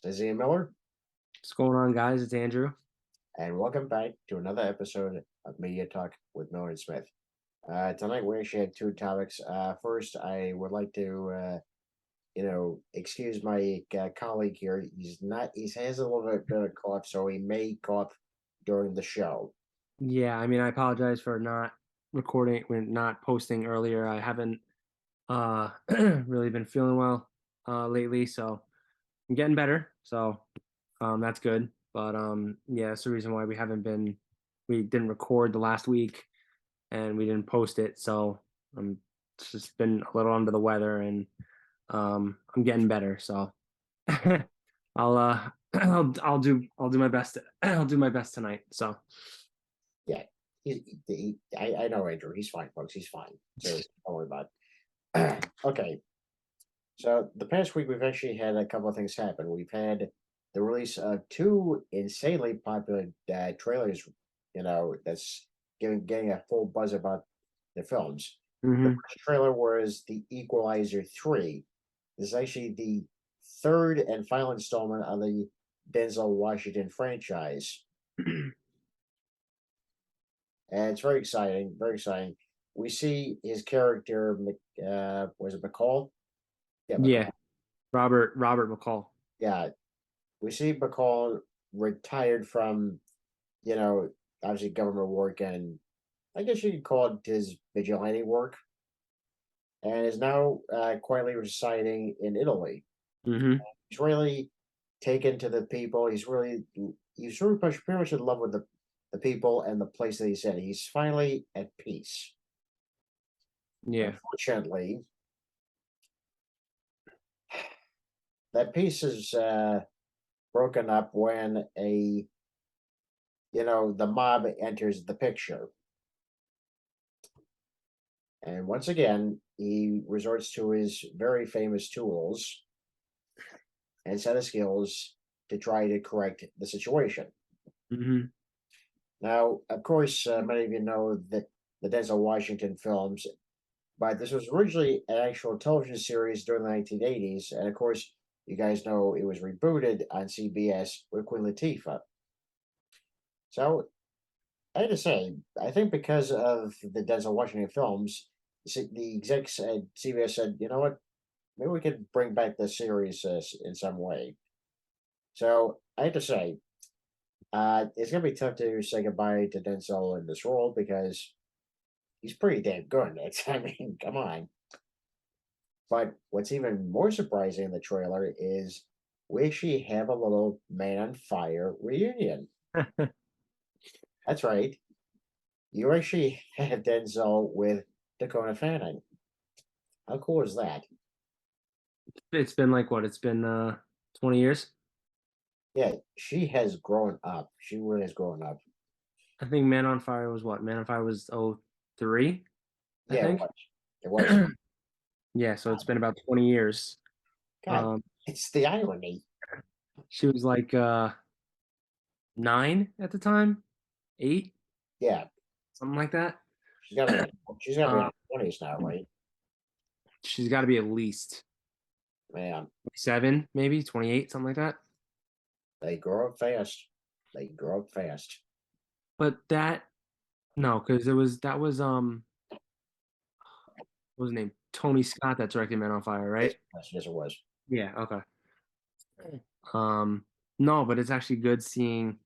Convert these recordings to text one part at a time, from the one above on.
This is Ian Miller, What's going on, guys? It's Andrew. and welcome back to another episode of Media Talk with Miller and Smith. Tonight we actually have two topics. First, I would like to, excuse my colleague here. He has a little bit of cough, so he may cough during the show. Yeah, I apologize for not recording when not posting earlier. I haven't really been feeling well lately, so I'm getting better. So that's good. But yeah, that's the reason why we didn't record the last week and we didn't post it. So it's just been a little under the weather and I'm getting better. So I'll I'll do my best. I'll do my best tonight. So Yeah, I know Andrew. He's fine, folks. He's fine. So don't worry about it. Okay, so the past week we've actually had a couple of things happen. We've had the release of two insanely popular trailers. That's getting a full buzz about the films. The mhm. first trailer was the Equalizer 3. This is actually the third and final installment of the Denzel Washington franchise, and it's very exciting. Very exciting. We see his character, was it McCall? Yeah, Yeah, McCall. Robert McCall. Yeah, we see McCall retired from, you know, obviously government work, and I guess you could call it his vigilante work, and is now quietly residing in Italy. Mhm. He's really taken to the people. He's sort of pretty much in love with the people and the place that he's in. He's finally at peace. Yeah. Unfortunately, that peace is broken up when the mob enters the picture. And once again, he resorts to his very famous tools and set of skills to try to correct the situation. Mhm. Now, of course, many of you know that the Denzel Washington films, but this was originally an actual television series during the 1980s. And of course, you guys know it was rebooted on CBS with Queen Latifah. So I had to say, I think because of the Denzel Washington films, the execs at CBS said, you know what, maybe we could bring back the series in some way. So I have to say, it's gonna be tough to say goodbye to Denzel in this role because he's pretty damn good. I mean, come on. But what's even more surprising in the trailer is we actually have a little Man on Fire reunion. That's right. You actually have Denzel with Dakota Fanning. How cool is that? It's been like what? It's been 20 years. Yeah, she has grown up. She really has grown up. I think Man on Fire was what? Man on Fire was 03, I Yeah, it think. was. It was. Yeah, so it's been about 20 years. God, Um it's the irony. she was like 9 at the time, 8, Yeah, something like that. she's got to be in Uh her 20s now, right? she's got to be at least Man, 7, maybe 28, something like that. they grow up fast. They grow up fast. But that no, because it was that was what was his name? Tony Scott that directed Man on Fire, Yes, right? yes, yes, it was. Yeah, okay. Um, no, but it's actually good seeing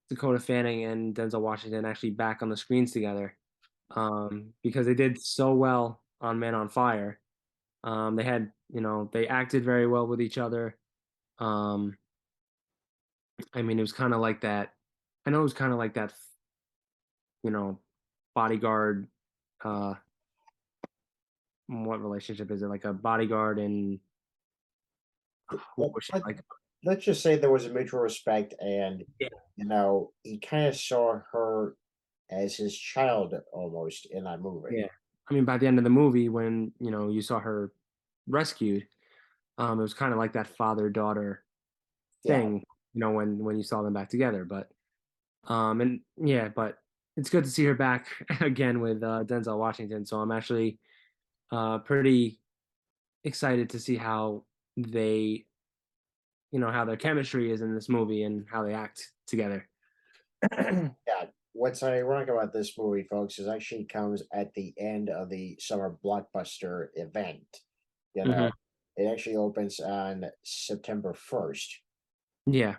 Dakota Fanning and Denzel Washington actually back on the screens together. Because they did so well on Man on Fire. They had, they acted very well with each other. Um, it was kind of like that. I know it was kind of like that, you know, bodyguard. Uh, what relationship is it? Like a bodyguard and what Let, was she let, like? let's just say there was a mutual respect, and Yeah, he kind of saw her as his child almost in that movie. yeah. By the end of the movie, when you saw her rescued, it was kind of like that father-daughter Yeah, thing, when you saw them back together. And yeah, but it's good to see her back again with Denzel Washington. So I'm actually pretty excited to see how they how their chemistry is in this movie and how they act together. Yeah, what's ironic about this movie, folks, is actually comes at the end of the summer blockbuster event. You know, Hmm. it actually opens on September 1st. Yeah.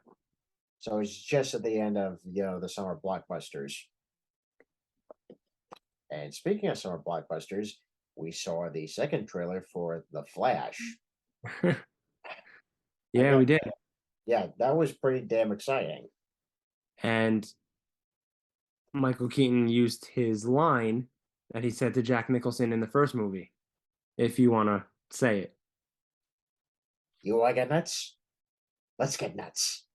So it's just at the end of, the summer blockbusters. And speaking of summer blockbusters, we saw the second trailer for The Flash. I Yeah, got, we did. yeah, that was pretty damn exciting. And Michael Keaton used his line that he said to Jack Nicholson in the first movie, if you want to say it. You want to get nuts? Let's get nuts.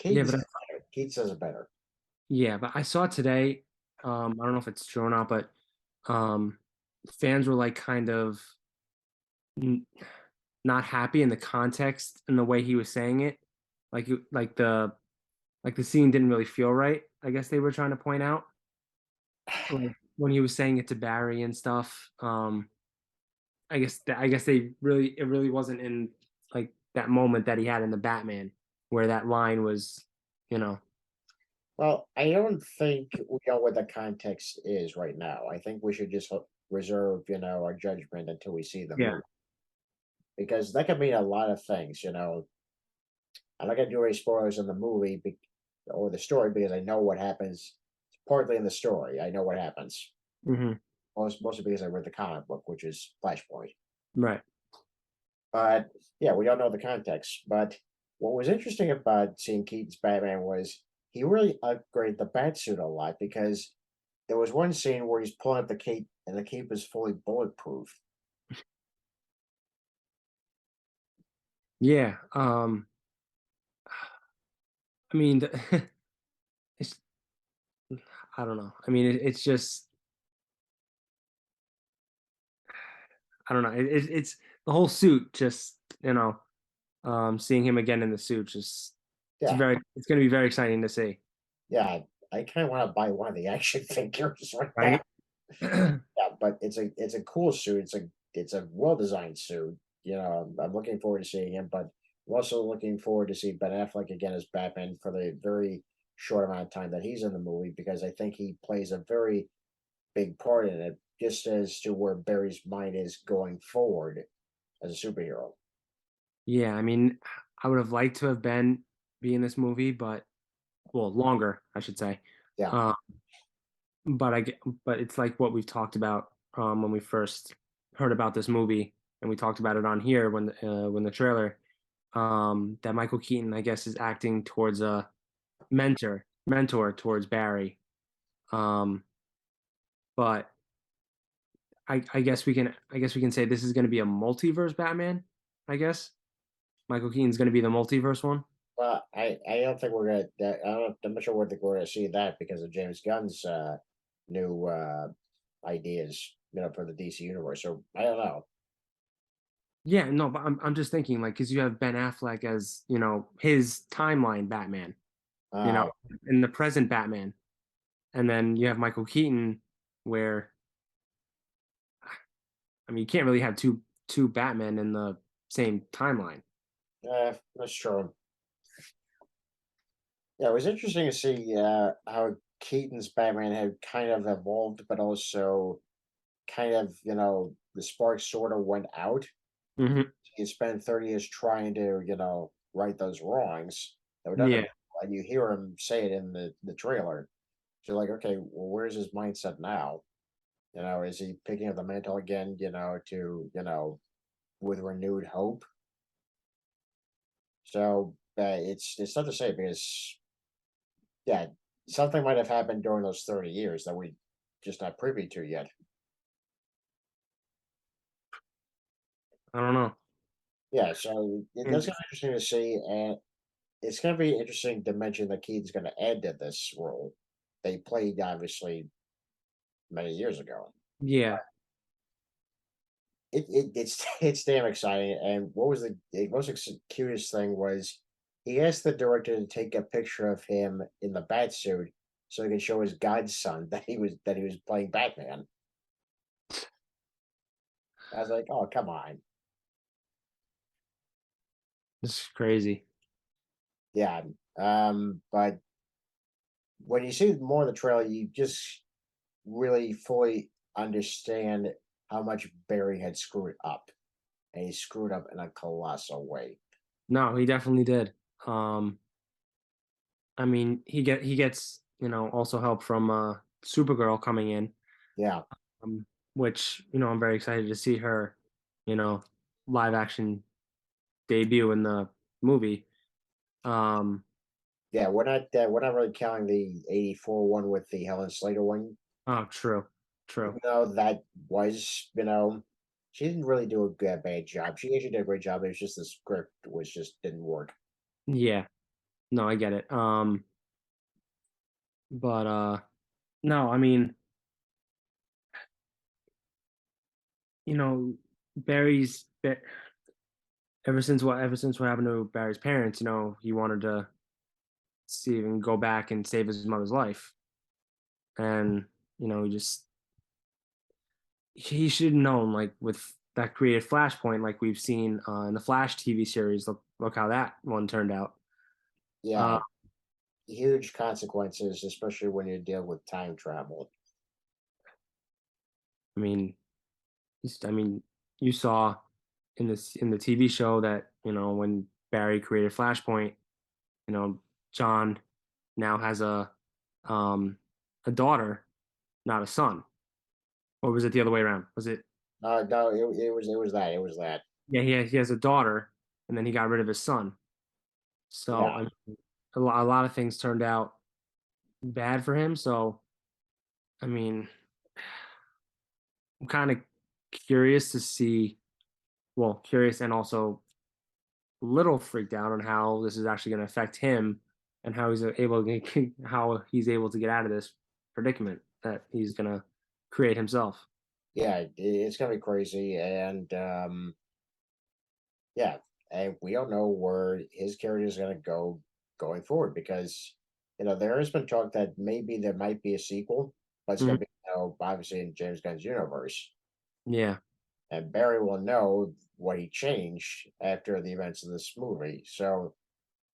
Yeah, Keaton but says it better. Keaton says it better. I saw it today. I don't know if it's true or not, but um, fans were like kind of n- not happy in the context and the way he was saying it. Like the scene didn't really feel right. I guess they were trying to point out, like, when he was saying it to Barry and stuff. I guess it really wasn't in like that moment that he had in the Batman where that line was, you know. Well, I don't think we know what the context is right now. I think we should just reserve, our judgment until we see the Yeah. movie because that could mean a lot of things. I'm not gonna do any spoilers in the movie or the story because I know what happens. Partly in the story, I know what happens. Hmm. Mostly because I read the comic book, which is Flashpoint. Right. But yeah, we don't know the context. But what was interesting about seeing Keaton's Batman was he really upgraded the Batsuit a lot because there was one scene where he's pulling up the cape and the cape is fully bulletproof. Yeah. I mean, it's I don't know. I mean, it's just I don't know. It's the whole suit. Just seeing him again in the suit. Just Yeah, it's going to be very exciting to see. yeah. I kind of want to buy one of the action figures right now. Right. Yeah, but it's a cool suit. It's a well designed suit. I'm looking forward to seeing him, but I'm also looking forward to see Ben Affleck again as Batman for the very short amount of time that he's in the movie because I think he plays a very big part in it, just as to where Barry's mind is going forward as a superhero. Yeah. I mean, I would have liked to have be in this movie, but well, longer, I should say. Yeah, Uh, but it's like what we've talked about when we first heard about this movie, and we talked about it on here when the trailer that Michael Keaton, I guess, is acting towards a mentor towards Barry. Um, but I guess we can say this is going to be a multiverse Batman. I guess Michael Keaton's going to be the multiverse one. well, I don't think we're gonna. I'm not sure where we're gonna see that because of James Gunn's new ideas, for the DC universe. So I don't know. Yeah, no, but I'm just thinking like because you have Ben Affleck as his timeline Batman, you know, Uh, in the present Batman, and then you have Michael Keaton, where I mean you can't really have two Batmen in the same timeline. that's true. Yeah, it was interesting to see how Keaton's Batman had kind of evolved, but also kind of, the spark sort of went out. Hmm. He spent 30 years trying to, right those wrongs that were done to him. Yeah, And you hear him say it in the trailer. So you're like, okay, well, where's his mindset now? Is he picking up the mantle again, with renewed hope? So it's tough to say because yeah, something might have happened during those 30 years that we just not privy to yet. I don't know. Yeah, so that's And gonna be interesting to see, and it's gonna be interesting to mention that Keaton's gonna add to this role. They played obviously many years ago. yeah, It's it's damn exciting. And what was the most cutest thing was he asked the director to take a picture of him in the bat suit so he could show his godson that he was playing Batman. I was like, oh come on. It's crazy. Yeah. But when you see more of the trailer, you just really fully understand how much Barry had screwed up, and he screwed up in a colossal way. No, he definitely did. I mean, he gets, also help from Supergirl coming in, Yeah, um, which, I'm very excited to see her, you know, live action debut in the movie. Um, yeah. We're not really counting the '84 one with the Helen Slater one, oh, true, true. even though that was, she didn't really do a bad job. She actually did a great job. It was just the script was just didn't work. Yeah, no, I get it. But no, I mean, you know, Barry's Ba- ever since what happened to Barry's parents, he wanted to see and go back and save his mother's life, and he should have known, like, with that creative flashpoint, like we've seen in the Flash TV series. Look how that one turned out. Uh, Yeah, huge consequences, especially when you deal with time travel. I mean, I mean, you saw in the TV show that when Barry created Flashpoint, John now has um a daughter, not a son. Or was it the other way around? Was it? No, it was that. Yeah, he has a daughter, and then he got rid of his son. So Yeah, I mean, a lot of things turned out bad for him. So I mean, I'm kind of curious to see, well, curious and also a little freaked out on how this is actually going to affect him and how he's able to how he's able to get out of this predicament that he's going to create himself. yeah, it's gonna be crazy, and yeah, and we don't know where his character is gonna go going forward because there has been talk that maybe there might be a sequel, but it's gonna Mhm. be obviously in James Gunn's universe, Yeah. and Barry will know what he changed after the events of this movie. So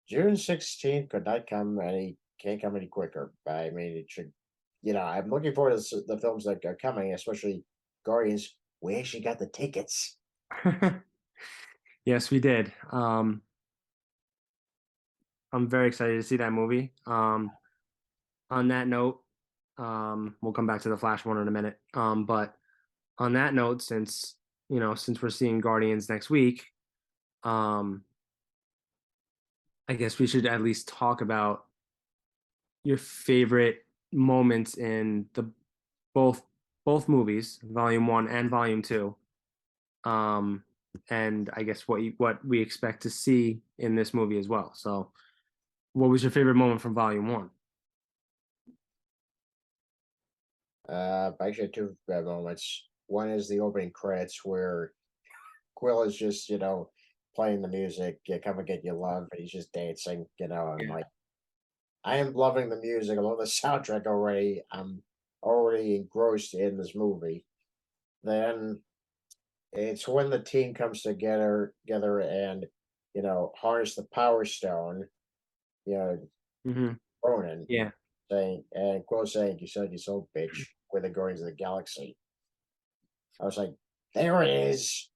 June 16th could not come any can't come any quicker. I mean, it should. I'm looking forward to the films that are coming, especially Guardians. We actually got the tickets. Yes, we did. I'm very excited to see that movie. On that note, we'll come back to the Flash one in a minute. But on that note, since we're seeing Guardians next week, um, I guess we should at least talk about your favorite moments in the both both movies, Volume One and Volume Two. Um, and I guess what we expect to see in this movie as well. So, what was your favorite moment from Volume One? Actually, two moments. One is the opening credits where Quill is just, playing the music, come and get your love, and he's just dancing, I'm like, I am loving the music. I love the soundtrack already. I'm already engrossed in this movie. Then it's when the team comes together and, harness the Power Stone, you know, Hmm. Ronan Yeah. saying, and Quill saying, "You said you so bitch," with the Guardians of the Galaxy. I was like, there it is.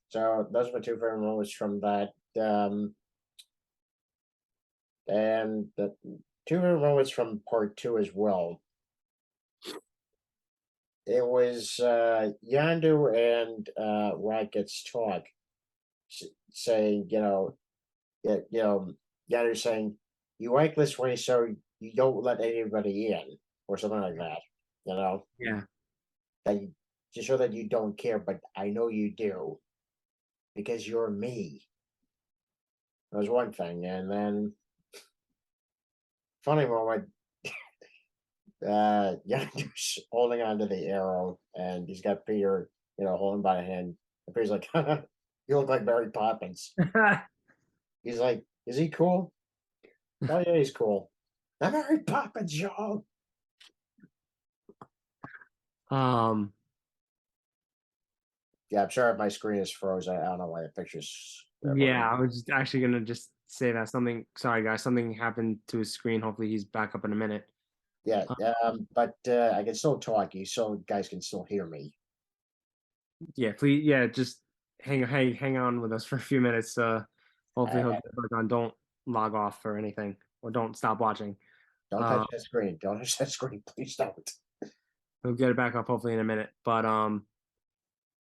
So those are my two favorite moments from that. And the two favorite moments from part two as well. It was Yandu and Rocket's talk, saying, Yandu saying, "You act this way so you don't let anybody in," or something like that. You know, Yeah. that you, to show that you don't care, but I know you do because you're me. That was one thing, and then funny moment, Yandu's holding onto the arrow, and he's got Peter, holding by the hand. And Peter's like, "You look like Mary Poppins." He's like, "Is he cool?" "Oh yeah, he's cool." "I'm Mary Poppins, y'all." um, Yeah, I'm sorry if my screen is froze. I don't know why the picture's Yeah, I was just actually gonna just say that something. Sorry, guys, something happened to his screen. Hopefully, he's back up in a minute. Yeah, Uh, but I can still talk. You so guys can still hear me. yeah, please. Yeah, just hang on with us for a few minutes. Hopefully, he'll Uh, get back on. Don't log off or anything, or don't stop watching. don't touch Uh, that screen. Don't touch that screen. Please don't. he'll get it back up hopefully in a minute. But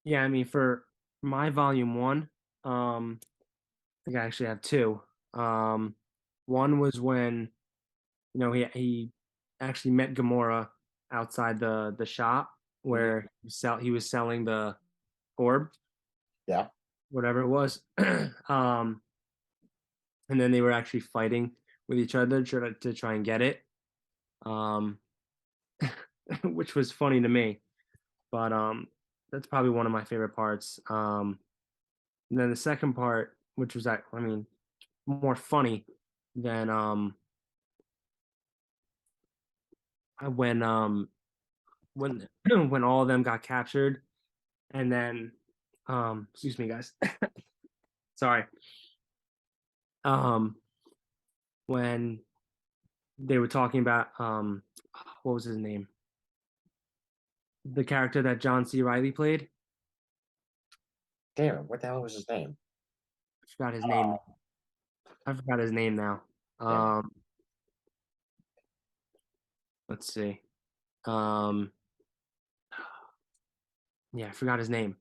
yeah, I mean, for my volume one, I think I actually have two. Um, one was when he actually met Gamora outside the shop Mhm. where he was selling the orb, Yeah, whatever it was. um, and then they were actually fighting with each other to try and get it. Um, which was funny to me. But that's probably one of my favorite parts. And then the second part, which was I mean, more funny than when when when all of them got captured, and then excuse me, guys, sorry. Um, when they were talking about what was his name? The character that John C. Riley played. damn it! What the hell was his name? I forgot his name. I forgot his name now. Damn it! Um, let's see. Um, yeah, I forgot his name.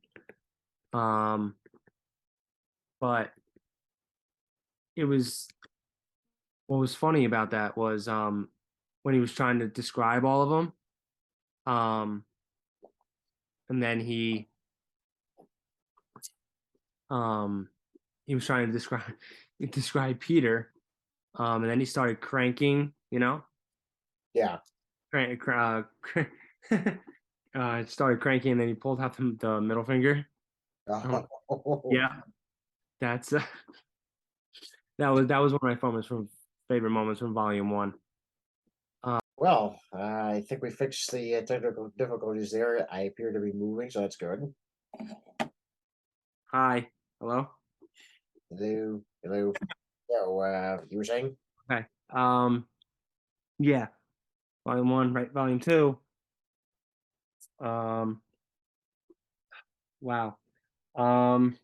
Um, but it was what was funny about that was when he was trying to describe all of them, um, and then um he was trying to describe describe Peter, and then he started cranking, Yeah. started cranking, and then he pulled out the middle finger. Um, Oh, yeah, that's that was one of my favorite moments from Volume One. well, I think we fixed the technical difficulties there. I appear to be moving, so that's good. Hi, hello. Hello, hello. So, you were saying? Okay. Yeah, Volume One, right? Volume Two. Um, wow. Um,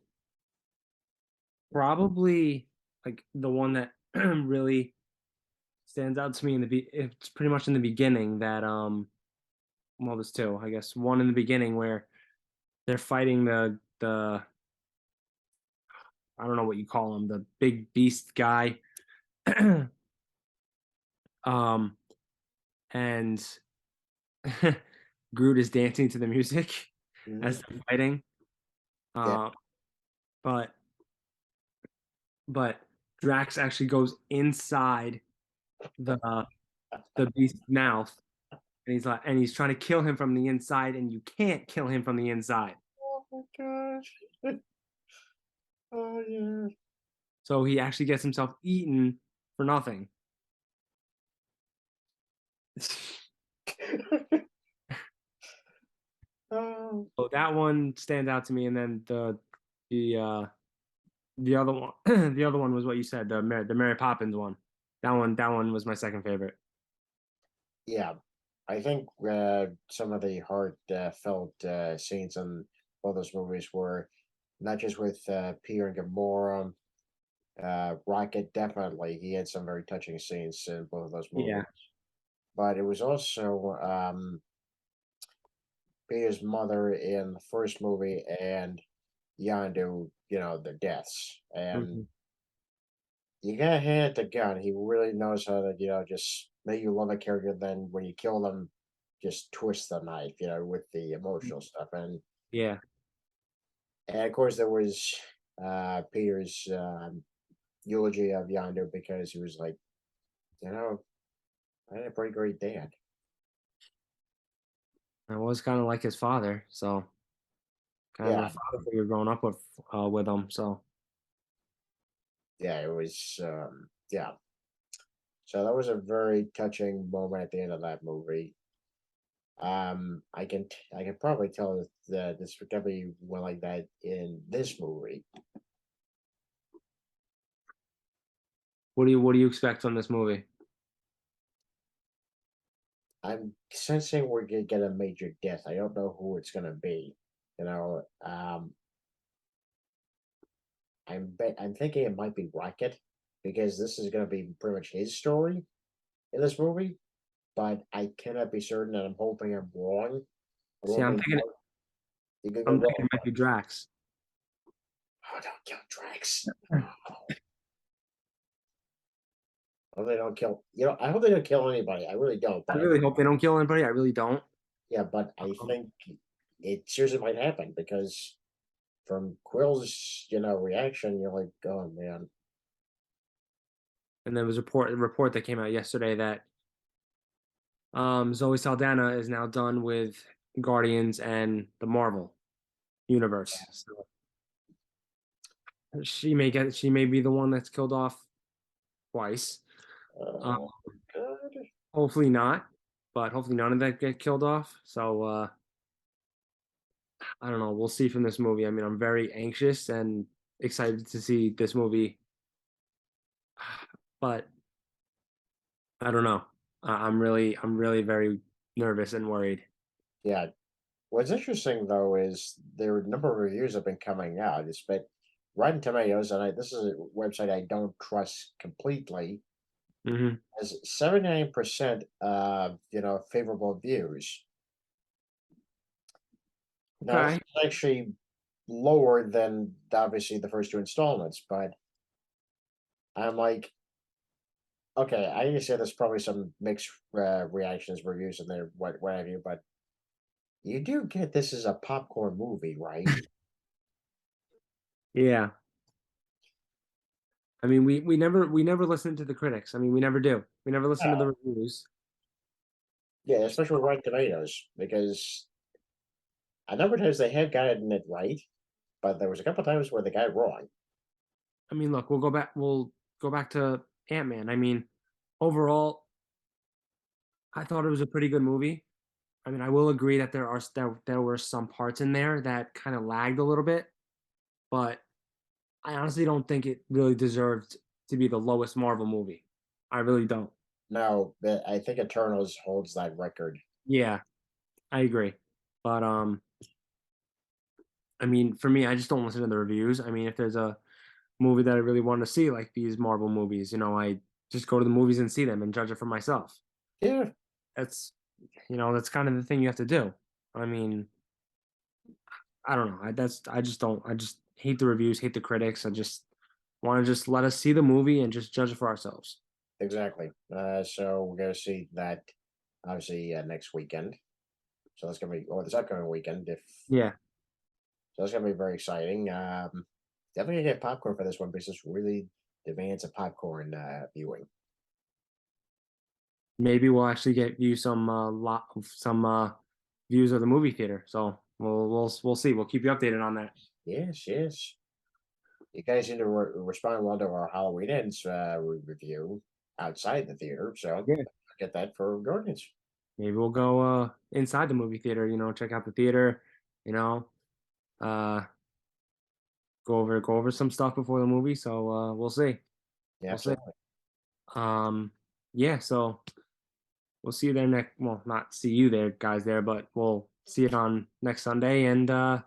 Probably like the one that really stands out to me it's pretty much in the beginning that well, there's two, I guess. One in the beginning where they're fighting the I don't know what you call him, the big beast guy. um and Groot is dancing to the music Mhm. as they're fighting. Yeah. Uh, but but Drax actually goes inside the the beast's mouth, and he's trying to kill him from the inside, and you can't kill him from the inside. Oh my gosh. Oh yeah. So he actually gets himself eaten for nothing. Oh, So that one stands out to me, and then the the other one the other one was what you said, the Mary Poppins one. That one was my second favorite. yeah. I think some of the heart felt scenes in both those movies were not just with Peter and Gamora. Rocket definitely he had some very touching scenes in both of those movies, Yeah. but it was also Peter's mother in the first movie and Yondu, the deaths. And Mhm. you gotta hand it to Gunn. He really knows how to, just make you love a character. Then when you kill them, just twist the knife, with the emotional stuff. Yeah. And of course, there was Peter's eulogy of Yondu because he was like, I had a pretty great dad. I was kind of like his father, so kind of a Yeah, father figure growing up with him. So yeah, it was, yeah. So that was a very touching moment at the end of that movie. I can probably tell that this would definitely went like that in this movie. What do you expect from this movie? I'm sensing we're gonna get a major death. I don't know who it's gonna be. You know, I'm thinking it might be Rocket because this is gonna be pretty much his story in this movie, but I cannot be certain, and I'm hoping I'm wrong. I'm See, I'm hoping thinking you can go I'm wrong. thinking it might be Drax. Oh, don't kill Drax. Oh, I hope they don't kill. I hope they don't kill anybody. I really don't. I But really hope they don't kill anybody. I really don't. yeah, but I Um, think it seriously might happen because from Quill's, reaction, you're like, oh man, and there was a report that came out yesterday that Zoe Saldana is now done with Guardians and the Marvel universe. So she may be the one that's killed off twice. Um, oh god. hopefully not, but hopefully none of that get killed off. So I don't know. We'll see from this movie. I mean, I'm very anxious and excited to see this movie, but I don't know. I'm really very nervous and worried. Yeah. What's interesting though is there are a number of reviews have been coming out. It's been Rotten Tomatoes, and this is a website I don't trust completely. Hmm. Has 79% favorable views. Now this Okay. is actually lower than obviously the first two installments, but I'm like, okay, I understand there's probably some mixed reactions, reviews in there, what have you, but you do get this is a popcorn movie, right? Yeah. I mean, we never listen to the critics. I mean, we never do. We never listen to the reviews. Yeah, especially with Rotten Tomatoes, because a number of times they have gotten it right, but there was a couple times where they got it wrong. I mean, look, we'll go back to Ant-Man. I mean, overall, I thought it was a pretty good movie. I mean, I will agree that there were some parts in there that kind of lagged a little bit, but I honestly don't think it really deserved to be the lowest Marvel movie. I really don't. No, but I think Eternals holds that record. Yeah, I agree. But I mean, for me, I just don't listen to the reviews. I mean, if there's a movie that I really want to see, like these Marvel movies, I just go to the movies and see them and judge it for myself. Yeah, That's that's kind of the thing you have to do. I mean, I don't know. I just don't. I just hate the reviews, hate the critics. I just want to just let us see the movie and just judge it for ourselves. exactly. So we're gonna see that obviously next weekend. So that's gonna be or this upcoming weekend. If Yeah, so, that's gonna be very exciting. Definitely gonna get popcorn for this one because this really demands a popcorn viewing. maybe we'll actually get you some views of the movie theater. So we'll see. We'll keep you updated on that. Yes, yes. You guys need to respond well to our Halloween ends review outside the theater. So Yeah, get that for Guardians. maybe we'll go inside the movie theater. Check out the theater. You know, uh, go over some stuff before the movie. So we'll see. Yeah, We'll see. absolutely. Um, yeah. So we'll see you there next. Well, not see you there, guys, there, but we'll see it on next Sunday. And I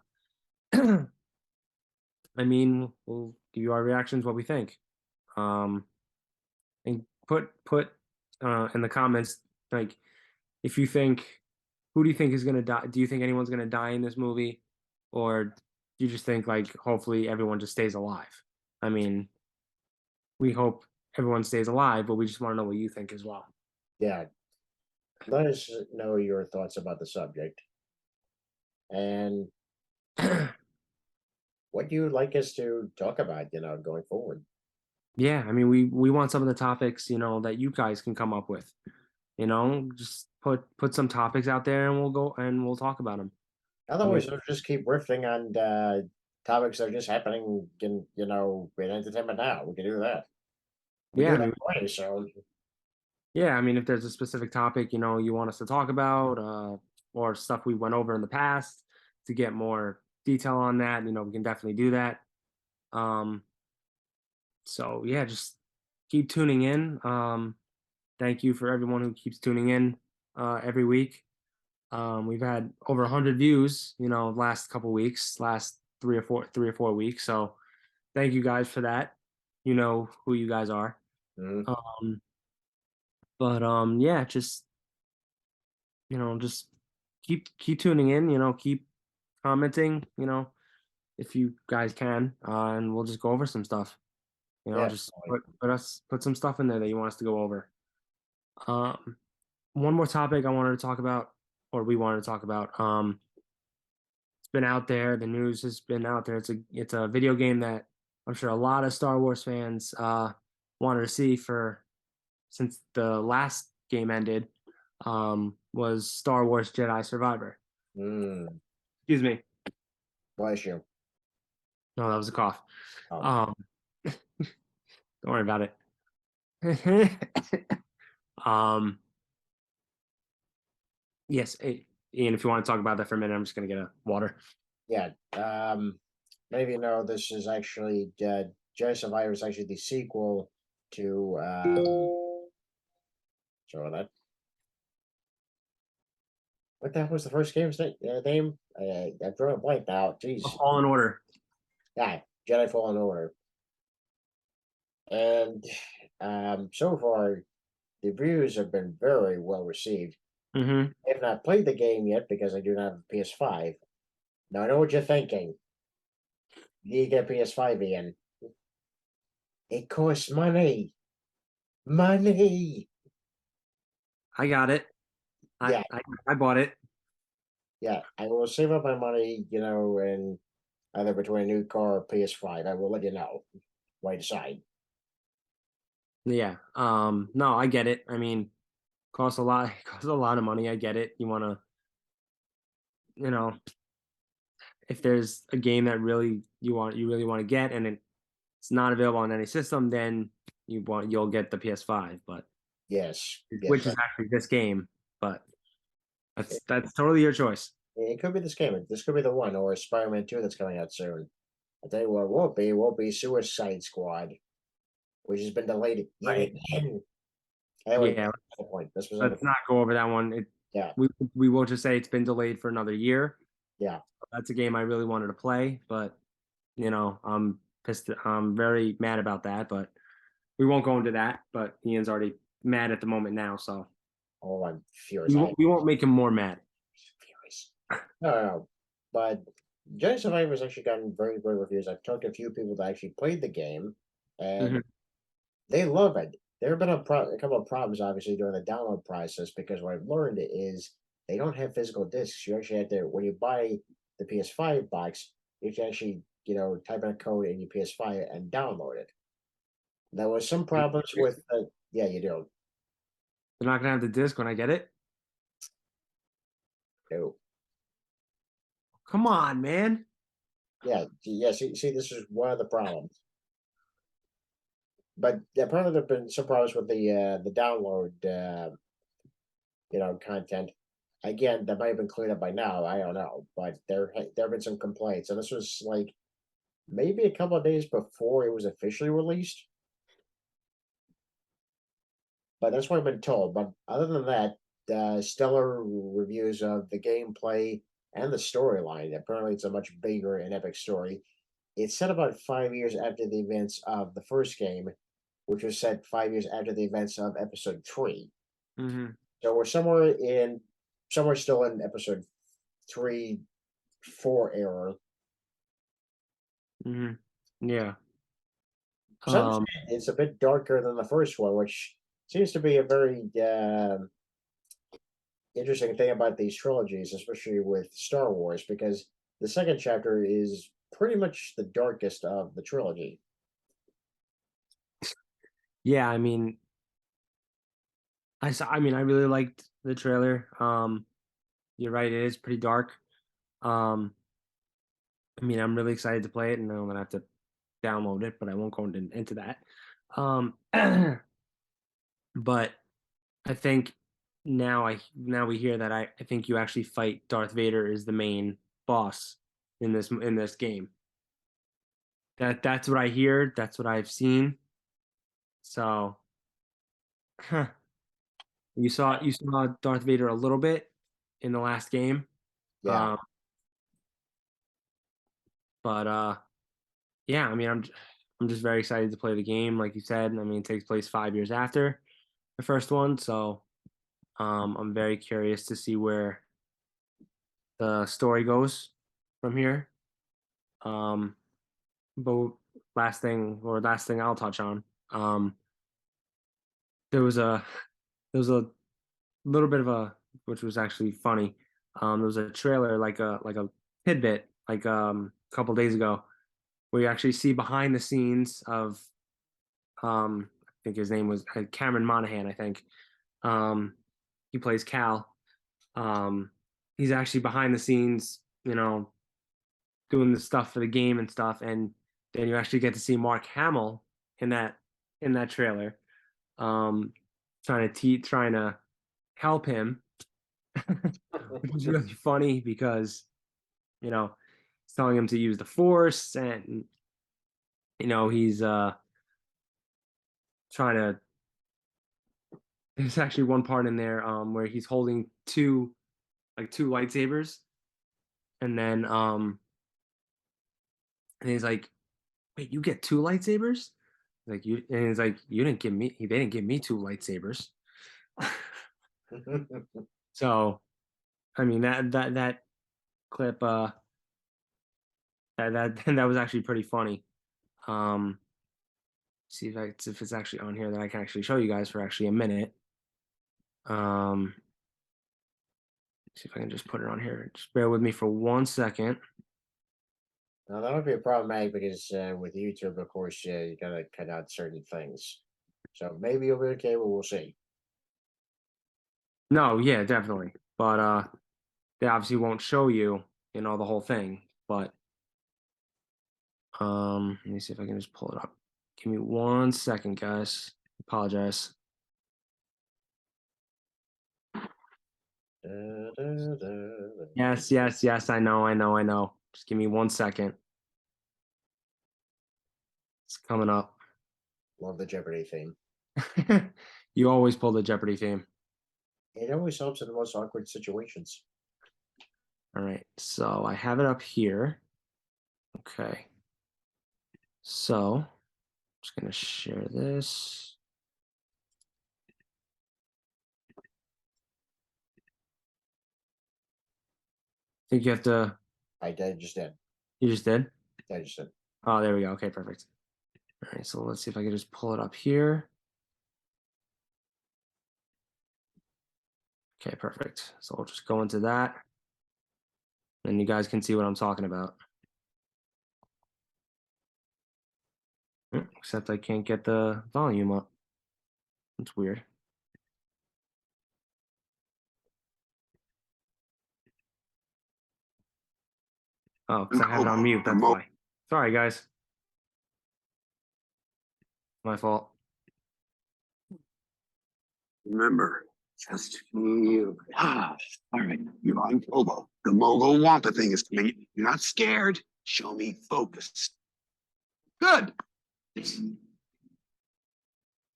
mean, we'll give you our reactions, what we think. Um, and put in the comments like if you think who do you think is gonna die? Do you think anyone's gonna die in this movie, or do you just think like hopefully everyone just stays alive? I mean, we hope everyone stays alive, but we just want to know what you think as well. Yeah. Let us know your thoughts about the subject and what you would like us to talk about, going forward. Yeah, I mean, we want some of the topics that you guys can come up with. Just put some topics out there, and we'll talk about them. I mean, Otherwise, we'll just keep riffing on topics that are just happening in entertainment now. We can do that. We yeah, do I that mean, anyway, so yeah, I mean, if there's a specific topic you want us to talk about, or stuff we went over in the past to get more detail on that, we can definitely do that. Um, so yeah, just keep tuning in. Thank you for everyone who keeps tuning in every week. We've had over 100 views, last couple weeks, last 3 or 4 weeks. So thank you guys for that. You know who you guys are. Mhm. Um, but yeah, just keep tuning in. Keep commenting. If you guys can, and we'll just go over some stuff. Yeah, Just definitely. put some stuff in there that you want us to go over. Um, One more topic I wanted to talk about, or we wanted to talk about. It's been out there. The news has been out there. It's a video game that I'm sure a lot of Star Wars fans wanted to see for since the last game ended. Was Star Wars Jedi Survivor. Mm, Excuse me. bless you. No, that was a cough. Um, Um, don't worry about it. um, yes, Ian, if you want to talk about that for a minute, I'm just gonna get a water. yeah. Maybe you know this is actually Jedi Survivor is actually the sequel to so that what the hell was the first game's name? I've drawn a blank now. A Jeez. Fallen Order. Yeah, Jedi Fallen Order. And so far the reviews have been very well received. Mm-hmm. I have not played the game yet because I do not have a PS5. Now I know what you're thinking. You need to get a PS5 in. It costs money. Money. I got it. I, Yeah, I I bought it. yeah. I will save up my money, and either between a new car or PS5. I will let you know when I decide. Yeah. No, I get it. I mean, costs a lot. Costs a lot of money. I get it. You want to, you know, if there's a game that you really want to get, and it's not available on any system, then you'll get the PS5. But Yes, yes. which is actually this game. But It, that's totally your choice. it could be this game. This could be the one, or Spider-Man 2 that's coming out soon. I tell you what, it won't be. It won't be Suicide Squad, which has been delayed yet Right. again. Anyway, Yeah. that's the point. This was on the Let's not go over that one. yeah, We will just say it's been delayed for another year. yeah. That's a game I really wanted to play, but I'm pissed. I'm very mad about that, but we won't go into that. But Ian's already mad at the moment now, so Oh, I'm furious. I'm we won't make him more mad. furious. No, no, no. But Jedi Survivor has actually gotten very good reviews. I've talked to a few people that actually played the game, and Hmm. they love it. There have been a couple of problems, obviously, during the download process because what I've learned is they don't have physical discs. You actually have to, when you buy the PS5 box, you can actually, type in a code in your PS5 and download it. There was some problems They're with, yeah, you do. not gonna have the disc when I get it. No. Come on, man. Yeah, yeah. See, this is one of the problems. But apparently, there've been some problems with the download, content. Again, that might have been cleared up by now. I don't know, but there have been some complaints, and this was like maybe a couple of days before it was officially released. But that's what I've been told. But other than that, stellar reviews of the gameplay and the storyline. Apparently, it's a much bigger and epic story. It's set about 5 years after the events of the first game, which was set 5 years after the events of Episode 3. Hmm. So we're somewhere still in Episode 3, 4 era. Hmm. Yeah. Some Um. say it's a bit darker than the first one, which seems to be a very interesting thing about these trilogies, especially with Star Wars, because the second chapter is pretty much the darkest of the trilogy. Yeah. I mean, I saw. I mean, I really liked the trailer. You're right. It is pretty dark. Um. I mean, I'm really excited to play it, and I'm gonna have to download it, but I won't go into that. Um, but I think now we hear that I think you actually fight Darth Vader is the main boss in this game. That's what I hear. That's what I've seen. So you saw Darth Vader a little bit in the last game. Yeah. Um, but yeah, I mean, I'm just very excited to play the game. Like you said, I mean, it takes place 5 years after the first one, so I'm very curious to see where the story goes from here. Um, but last thing I'll touch on. Um, there was a there was a little bit of a which was actually funny. There was a trailer like a tidbit like a couple days ago where you actually see behind the scenes of I think his name was Cameron Monaghan, I think. Um, he plays Cal. Um, he's actually behind the scenes, doing the stuff for the game and stuff, and then you actually get to see Mark Hamill in that trailer, um, trying to help him, which is really funny because you know he's telling him to use the Force, and he's trying to. There's actually one part in there where he's holding two lightsabers, and then and he's like, "Wait, you get two lightsabers?" Like you, and he's like, "You didn't give me. They didn't give me two lightsabers." So, I mean that clip, that was actually pretty funny. Um, see if it's actually on here that I can actually show you guys for actually a minute. Um, see if I can just put it on here. Just bear with me for 1 second. Now that would be a problematic because with YouTube, of course, you gotta cut out certain things. So maybe you'll be okay, but we'll see. No, yeah, definitely. But they obviously won't show you, the whole thing. But let me see if I can just pull it up. Give me 1 second, guys. Apologize. Da, da, da, da. Yes, yes, yes. I know, I know, I know. Just give me 1 second. It's coming up. Love the Jeopardy theme. You always pull the Jeopardy theme. It always helps in the most awkward situations. All right. So I have it up here. Okay. So I'm just gonna share this. Think you have to. I did, just did. You just did. I just did. Oh, there we go. Okay, perfect. All right. So let's see if I can just pull it up here. Okay, perfect. So I'll just go into that, and you guys can see what I'm talking about. Except I can't get the volume up. That's weird. Oh, because I have it on mute. That's why. Sorry, guys. My fault. Remember, just you. All right, you're on Kobo. The Mogul Wampa thing is coming. You're not scared. Show me focused. Good.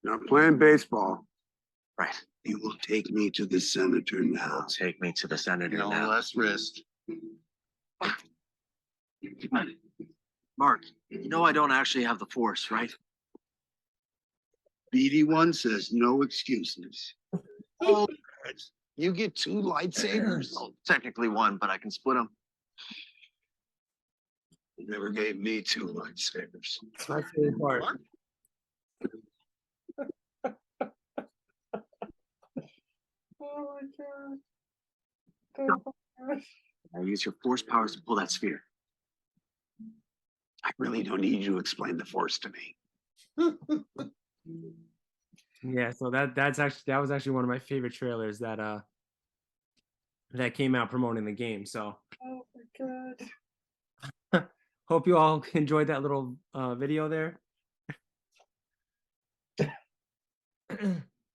Now playing baseball. Right. You will take me to the senator now. Take me to the senator No now. less risk. Mark, you know I don't actually have the force, right? BD1 says no excuses. Oh, you get two lightsabers. Well, technically one, but I can split them. You never gave me two lightsabers. My favorite part. Oh my god. Now use your force powers to pull that sphere. I really don't need you to explain the force to me. Yeah, so that was actually one of my favorite trailers that came out promoting the game. So Oh my hope you all enjoyed that little video there. god.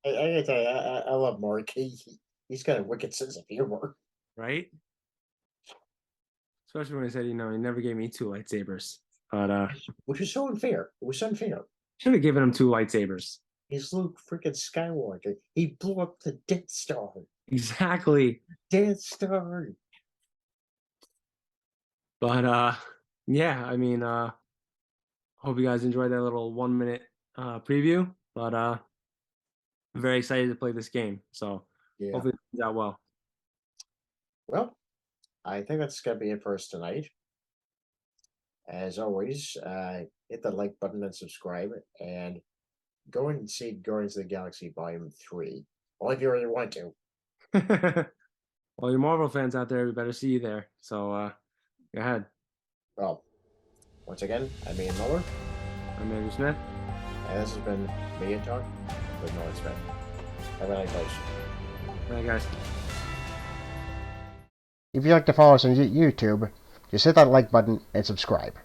I gotta tell you, I love Mark. He's got a wicked sense of humor. Right? Especially when he said, he never gave me two lightsabers. But Which is so unfair. It was unfair. should have given him two lightsabers. He's Luke freaking Skywalker. He blew up the Death Star. Exactly. Death Star. But yeah, I mean, hope you guys enjoyed that little 1 minute preview. But very excited to play this game. So Yeah. hopefully it turns out well. Well, I think that's gonna be it for us tonight. As always, hit the like button and subscribe, and go and see Guardians of the Galaxy Volume 3. Only if you really want to. Well, you Marvel fans out there, we better see you there. So go ahead. Well, once again, I'm Ian Miller, I'm Andrew Smith. and this has been Media Talk with Nolan Smith. Have a nice day. Bye, guys. If you'd like to follow us on YouTube, just hit that like button and subscribe.